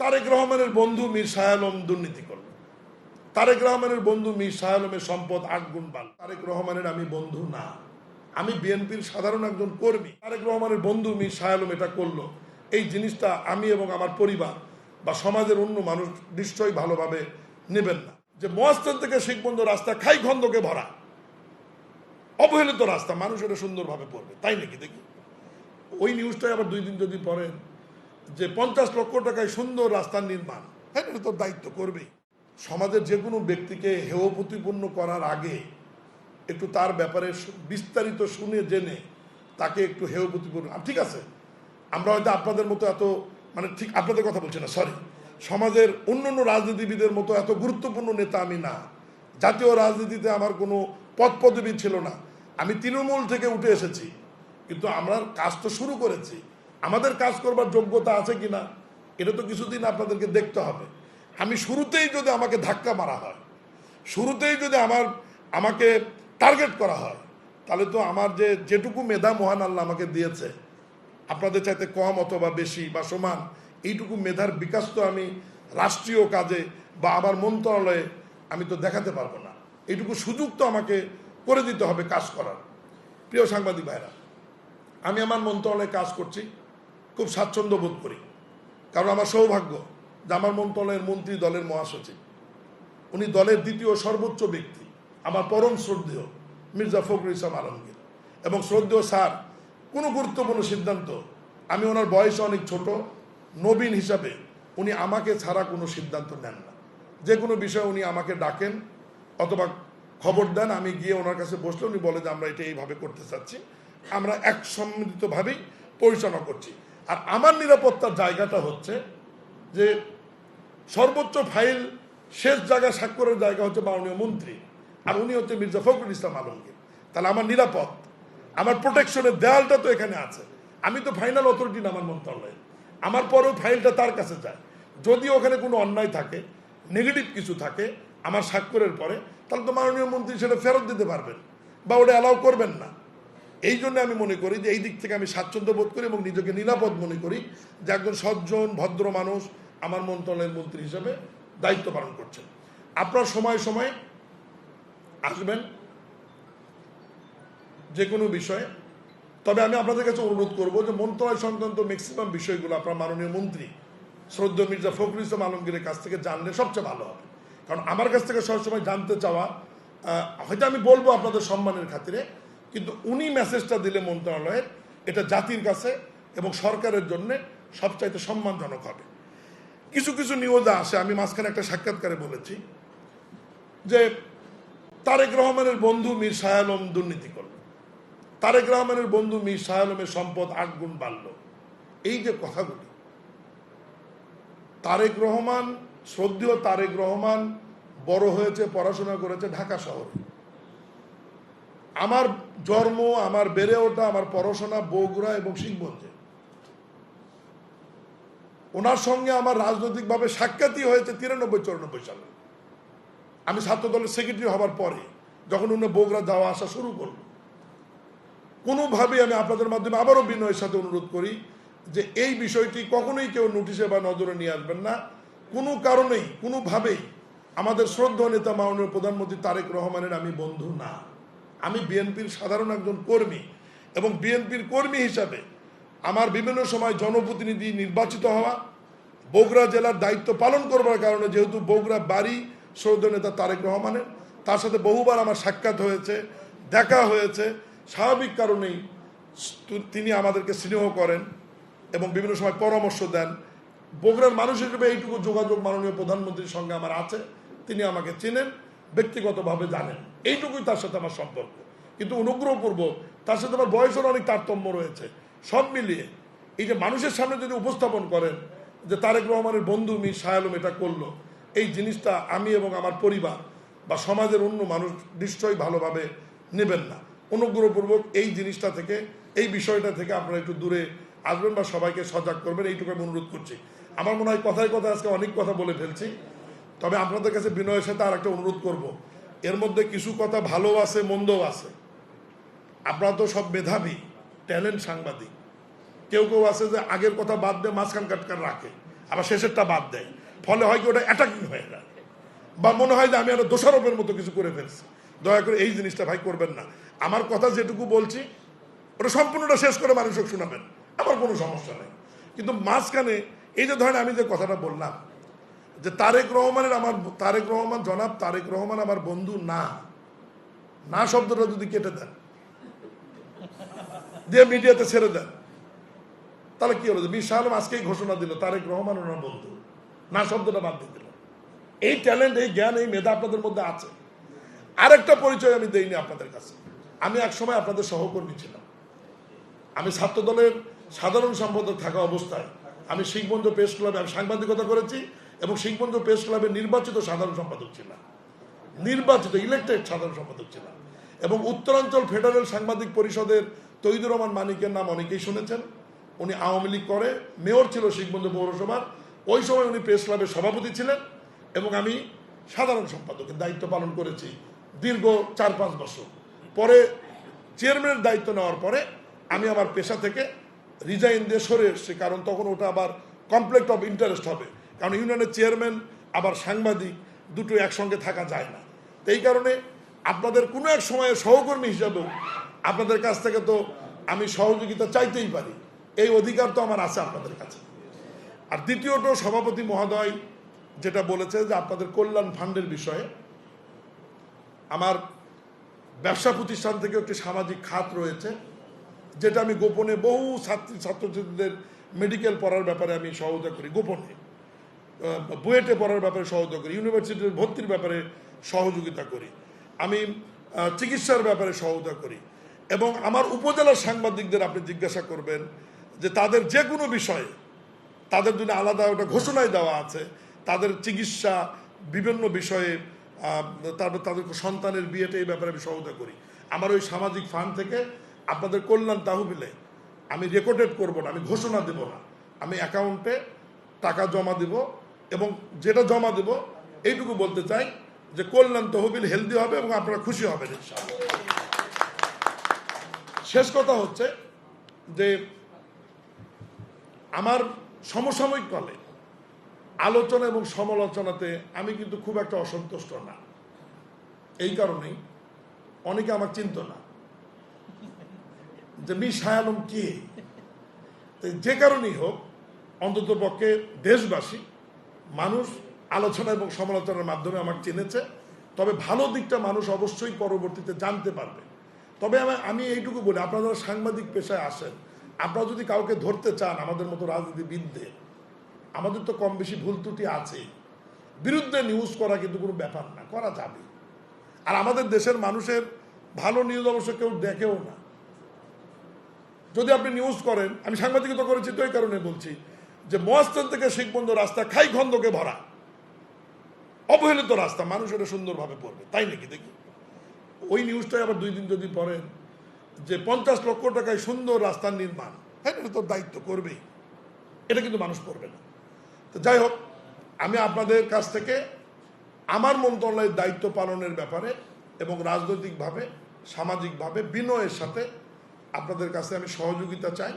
তারেক রহমানের বন্ধু মীর শাহ আলম দুর্নীতি করল। তারেক রহমানের বন্ধু মীর শাহ আলমের সম্পদ 8 গুণ বাড়ল। তারেক রহমানের আমি বন্ধু না, আমি বিএনপির সাধারণ একজন কর্মী। তারেক রহমানের বন্ধু মীর শাহ আলম এটা করলো, এই জিনিসটা আমি এবং আমার পরিবার বা সমাজের অন্য মানুষ নিশ্চয়ই ভালোভাবে নেবেন না। যে মহাস্থান থেকে শিখবন্ধ রাস্তা খাই খন্দকে ভরা, অবহেলিত রাস্তা, মানুষ এটা সুন্দরভাবে পড়বে, তাই নাকি? দেখি ওই নিউজটাই আবার 2 দিন যদি পড়েন যে 50 লক্ষ টাকায় সুন্দর রাস্তার নির্মাণ, হ্যাঁ, এটা তো দায়িত্ব করবেই। সমাজের যে কোনো ব্যক্তিকে হেয় প্রতিপন্ন করার আগে একটু তার ব্যাপারে বিস্তারিত শুনে জেনে তাকে একটু হেয় প্রতিপন্ন, ঠিক আছে, আমরা হয়তো আপনাদের মতো এত, মানে ঠিক আপনাদের কথা বলছি না, সরি, সমাজের অন্যান্য রাজনীতিবিদের মতো এত গুরুত্বপূর্ণ নেতা আমি না। জাতীয় রাজনীতিতে আমার কোনো পদ পদবি ছিল না, আমি তৃণমূল থেকে উঠে এসেছি, কিন্তু আমরা কাজ তো শুরু করেছি। আমাদের কাজ করবার যোগ্যতা আছে কিনা এটা তো কিছুদিন আপনাদেরকে দেখতে হবে। আমি শুরুতেই যদি আমাকে ধাক্কা মারা হয়, শুরুতেই যদি আমাকে টার্গেট করা হয়, তাহলে তো আমার যেটুকু মেধা মহান আল্লাহ আমাকে দিয়েছে, আপনাদের চাইতে কম অথবা বেশি বা সমান, এইটুকু মেধার বিকাশ তো আমি রাষ্ট্রীয় কাজে বা আমার মন্ত্রণালয়ে আমি তো দেখাতে পারবো না। এইটুকু সুযোগ তো আমাকে করে দিতে হবে কাজ করার। প্রিয় সাংবাদিক ভাইরা, আমি আমার মন্ত্রণালয়ে কাজ করছি, খুব স্বাচ্ছন্দ্য বোধ করি, কারণ আমার সৌভাগ্য যে আমার মন্ত্রণালয়ের মন্ত্রী দলের মহাসচিব, উনি দলের দ্বিতীয় সর্বোচ্চ ব্যক্তি, আমার পরম শ্রদ্ধেয় মির্জা ফখরুল ইসলাম আলমগীর। এবং শ্রদ্ধেয় স্যার কোনো গুরুত্বপূর্ণ সিদ্ধান্ত, আমি ওনার বয়সে অনেক ছোট, নবীন হিসাবে উনি আমাকে ছাড়া কোনো সিদ্ধান্ত নেন না। যে কোনো বিষয়ে উনি আমাকে ডাকেন অথবা খবর দেন, আমি গিয়ে ওনার কাছে বসলে উনি বলে যে আমরা এটা এইভাবে করতে চাচ্ছি, আমরা এক সম্মিলিতভাবেই পরিচালনা করছি। আর আমার নিরাপত্তার জায়গাটা হচ্ছে যে সর্বোচ্চ ফাইল শেষ জায়গা স্বাক্ষরের জায়গা হচ্ছে মাননীয় মন্ত্রী, আর উনি হচ্ছে মির্জা ফখরুল ইসলাম আলমগীর। তাহলে আমার নিরাপদ, আমার প্রোটেকশনের দেয়ালটা তো এখানে আছে। আমি তো ফাইনাল অথরিটি না আমার মন্ত্রণালয়ে, আমার পরেও ফাইলটা তার কাছে যায়। যদি ওখানে কোনো অন্যায় থাকে, নেগেটিভ কিছু থাকে আমার স্বাক্ষরের পরে, তাহলে তো মাননীয় মন্ত্রী সেটা ফেরত দিতে পারবেন বা ওটা অ্যালাউ করবেন না। এই জন্য আমি মনে করি যে এই দিক থেকে আমি স্বাচ্ছন্দ্য বোধ করি এবং নিজেকে নিরাপদ মনে করি যে একজন সজ্জন ভদ্র মানুষ আমার মন্ত্রণালয়ের মন্ত্রী হিসেবে দায়িত্ব পালন করছেন। আপনার সময় সময়ে আসবেন যে কোনো বিষয়ে, তবে আমি আপনাদের কাছে অনুরোধ করব যে মন্ত্রণালয় সংক্রান্ত ম্যাক্সিমাম বিষয়গুলো আপনার মাননীয় মন্ত্রী শ্রদ্ধেয় মির্জা ফখরুল ইসলাম আলমগীরের কাছ থেকে জানলে সবচেয়ে ভালো হবে। কারণ আমার কাছ থেকে সবসময় জানতে চাওয়া, হয়তো আমি বলবো আপনাদের সম্মানের খাতিরে, কিন্তু উনি মেসেজটা দিলে মন্ত্রণালয়ের, এটা জাতির কাছে এবং সরকারের জন্য সবচাইতে সম্মানজনক হবে। কিছু কিছু নিউজ আসে, আমি মাঝখানে একটা সাক্ষাৎকারে বলেছি যে তারেক রহমানের বন্ধু মীর শাহ আলম দুর্নীতি করল, তারেক রহমানের বন্ধু মীর শাহ আলমের সম্পদ 8 গুণ বাড়ল। এই যে কথাগুলি, তারেক রহমান, শ্রদ্ধেয় তারেক রহমান বড় হয়েছে, পড়াশোনা করেছে ঢাকা শহরে। আমার জন্ম, আমার বেড়ে ওঠা, আমার পড়াশোনা বগুড়া এবং শিখগঞ্জে। ওনার সঙ্গে আমার রাজনৈতিকভাবে সাক্ষাৎই হয়েছে 93-94 সালে, আমি ছাত্র দলের সেক্রেটারি হবার পরে, যখন উনি বগুড়া যাওয়া আসা শুরু করল। কোনোভাবেই আমি আপনাদের মাধ্যমে আবারও বিনয়ের সাথে অনুরোধ করি যে এই বিষয়টি কখনোই কেউ নোটিশে বা নজরে নিয়ে আসবেন না। কোনো কারণেই, কোনোভাবেই আমাদের শ্রদ্ধেয় নেতা মাননীয় প্রধানমন্ত্রী তারেক রহমানের আমি বন্ধু না, আমি বিএনপির সাধারণ একজন কর্মী। এবং বিএনপির কর্মী হিসাবে আমার বিভিন্ন সময় জনপ্রতিনিধি নির্বাচিত হওয়া, বগুড়া জেলার দায়িত্ব পালন করবার কারণে, যেহেতু বগুড়া বাড়ি শ্রদ্ধেয় নেতা তারেক রহমানের, তার সাথে বহুবার আমার সাক্ষাৎ হয়েছে, দেখা হয়েছে। স্বাভাবিক কারণেই তিনি আমাদেরকে স্নেহ করেন এবং বিভিন্ন সময় পরামর্শ দেন। বগুড়ার মানুষ হিসেবে এইটুকু যোগাযোগ মাননীয় প্রধানমন্ত্রীর সঙ্গে আমার আছে, তিনি আমাকে চেনেন, ব্যক্তিগতভাবে জানেন, এইটুকুই তার সাথে আমার সম্পর্ক। কিন্তু অনুগ্রহপূর্বক তার সাথে আমার বয়সের অনেক তারতম্য রয়েছে। সব মিলিয়ে এই যে মানুষের সামনে যদি উপস্থাপন করেন যে তারেক রহমানের বন্ধু মীর শাহ আলম এটা করলো, এই জিনিসটা আমি এবং আমার পরিবার বা সমাজের অন্য মানুষ নিশ্চয়ই ভালোভাবে নেবেন না। অনুগ্রহপূর্বক এই জিনিসটা থেকে, এই বিষয়টা থেকে আপনারা একটু দূরে আসবেন বা সবাইকে সজাগ করবেন, এইটুকু আমি অনুরোধ করছি। আমার মনে হয় কথায় কথায় আজকে অনেক কথা বলে ফেলছি, তবে আপনাদের কাছে বিনয়ের সাথে আর একটা অনুরোধ করব, এর মধ্যে কিছু কথা ভালো আছে, মন্দও আছে। আপনারা তো সব মেধাবী, ট্যালেন্ট সাংবাদিক, কেউ কেউ আছে যে আগের কথা বাদ দিয়ে মাঝখান কাটকার রাখে, আবার শেষেরটা বাদ দেয়, ফলে হয় কি ওটা অ্যাটাকিং হয়ে যায়, বা মনে হয় যে আমি একটা দোষারোপের মতো কিছু করে ফেলছি। দয়া করে এই জিনিসটা ভাই করবেন না। আমার কথা যেটুকু বলছি ওটা সম্পূর্ণটা শেষ করে মানুষকে শোনাবেন, আমার কোনো সমস্যা নেই। কিন্তু মাঝখানে এই যে ধরেন আমি যে কথাটা বললাম যে তারেক রহমান জনাব তারেক রহমান আমার বন্ধু না, না শব্দটা যদি কেটে দেন দিয়ে মিডিয়াতে ছেড়ে দেন, তাহলে কি হলো? মীর শাহ আলম আজকেই ঘোষণা দিল তারেক রহমান ওনার বন্ধু, না শব্দটা বাদ দিয়ে দিল। এই ট্যালেন্ট, এই জ্ঞান, এই মেধা আপনাদের মধ্যে আছে। আরেকটা পরিচয় আমি দেইনি আপনাদের কাছে। আমি একসময় আপনাদের সহকর্মী ছিলাম। আমি ছাত্র দলের সাধারণ সম্পাদক থাকা অবস্থায় আমি শিখবন্ধু প্রেস ক্লাবে আমি সাংবাদিকতা করেছি এবং শিখবন্ধু প্রেস ক্লাবের নির্বাচিত সাধারণ সম্পাদক ছিলাম, নির্বাচিত ইলেক্টেড সাধারণ সম্পাদক ছিলাম। এবং উত্তরাঞ্চল ফেডারেল সাংবাদিক পরিষদের তৈদুর রহমান মানিকের নাম অনেকেই শুনেছেন। উনি আওয়ামী লীগ করে মেয়র ছিল শিখবন্ধু পৌরসভার, ওই সময় উনি প্রেস ক্লাবের সভাপতি ছিলেন এবং আমি সাধারণ সম্পাদকের দায়িত্ব পালন করেছি দীর্ঘ 4-5 বছর। পরে চেয়ারম্যানের দায়িত্ব নেওয়ার পরে আমি আমার পেশা থেকে রিজাইন দিয়ে সরে এসেছি, কারণ তখন ওটা আবার কনফ্লিক্ট অফ ইন্টারেস্ট হবে, কারণ ইউনিয়নের চেয়ারম্যান আবার সাংবাদিক দুটো একসঙ্গে থাকা যায় না। তো এই কারণে আপনাদের কোনো এক সময়ে সহকর্মী হিসাবেও আপনাদের কাছ থেকে তো আমি সহযোগিতা চাইতেই পারি, এই অধিকার তো আমার আছে আপনাদের কাছে। আর দ্বিতীয়ত সভাপতি মহোদয় যেটা বলেছে যে আপনাদের কল্যাণ ফান্ডের বিষয়ে, আমার ব্যবসা প্রতিষ্ঠান থেকে একটি সামাজিক খাত রয়েছে যেটা আমি গোপনে বহু ছাত্রছাত্রীদের মেডিকেল পড়ার ব্যাপারে আমি সহায়তা করি, গোপনে বুয়েটে পড়ার ব্যাপারে সহায়তা করি, ইউনিভার্সিটির ভর্তির ব্যাপারে সহযোগিতা করি, আমি চিকিৎসার ব্যাপারে সহায়তা করি। এবং আমার উপজেলার সাংবাদিকদের আপনি জিজ্ঞাসা করবেন যে তাদের যে কোনো বিষয়ে তাদের জন্য আলাদা ওটা ঘোষণায় দেওয়া আছে, তাদের চিকিৎসা বিভিন্ন বিষয়ে, তারপর তাদের সন্তানের বিয়েতে এই ব্যাপারে আমি সহায়তা করি। আমার ওই সামাজিক ফান্ড থেকে আপনাদের কল্যাণ তহবিলে আমি রেকর্ডেড করব না, আমি ঘোষণা দেব না, আমি অ্যাকাউন্টে টাকা জমা দেব এবং যেটা জমা দেব এইটুকু বলতে চাই যে কল্যাণ তহবিল হেলদি হবে এবং আপনারা খুশি হবেন ইনশাআল্লাহ। শেষ কথা হচ্ছে যে আমার সমসাময়িক কালে আলোচনা এবং সমালোচনাতে আমি কিন্তু খুব একটা অসন্তুষ্ট না। এই কারণেই অনেকে আমাকে চিনত না যে মীর শাহ আলম কে। যে কারণেই হোক, অন্তত পক্ষে দেশবাসী মানুষ আলোচনা এবং সমালোচনার মাধ্যমে আমাকে চিনেছে। তবে ভালো দিকটা মানুষ অবশ্যই পরবর্তীতে জানতে পারবে। তবে আমি এইটুকু বলি, আপনারা যারা সাংবাদিক পেশায় আসেন, আপনারা যদি কাউকে ধরতে চান আমাদের মতো রাজনীতিবিদদের, আমাদের তো কম বেশি ভুল ত্রুটি আছে, বিরুদ্ধে নিউজ করা কিন্তু কোনো ব্যাপার না, করা যাবে। আর আমাদের দেশের মানুষের ভালো নিউজ অবশ্য কেউ দেখেও না। যদি আপনি নিউজ করেন, আমি সাংবাদিকতা করেছি তো এই কারণে বলছি যে মহাস্থান থেকে শিখবন্ধু রাস্তা খাই খন্দকে ভরা, অবহেলিত রাস্তা, মানুষ এটা সুন্দরভাবে পড়বে, তাই নাকি? দেখি ওই নিউজটাই আবার 2 দিন যদি পড়েন যে 50 লক্ষ টাকায় সুন্দর রাস্তার নির্মাণ, হ্যাঁ এটা তোর দায়িত্ব করবেই, এটা কিন্তু মানুষ করবে না। তো যাই হোক, আমি আপনাদের কাছ থেকে আমার মন্ত্রণালয়ের দায়িত্ব পালনের ব্যাপারে এবং রাজনৈতিকভাবে সামাজিকভাবে বিনয়ের সাথে আপনাদের কাছে আমি সহযোগিতা চাই।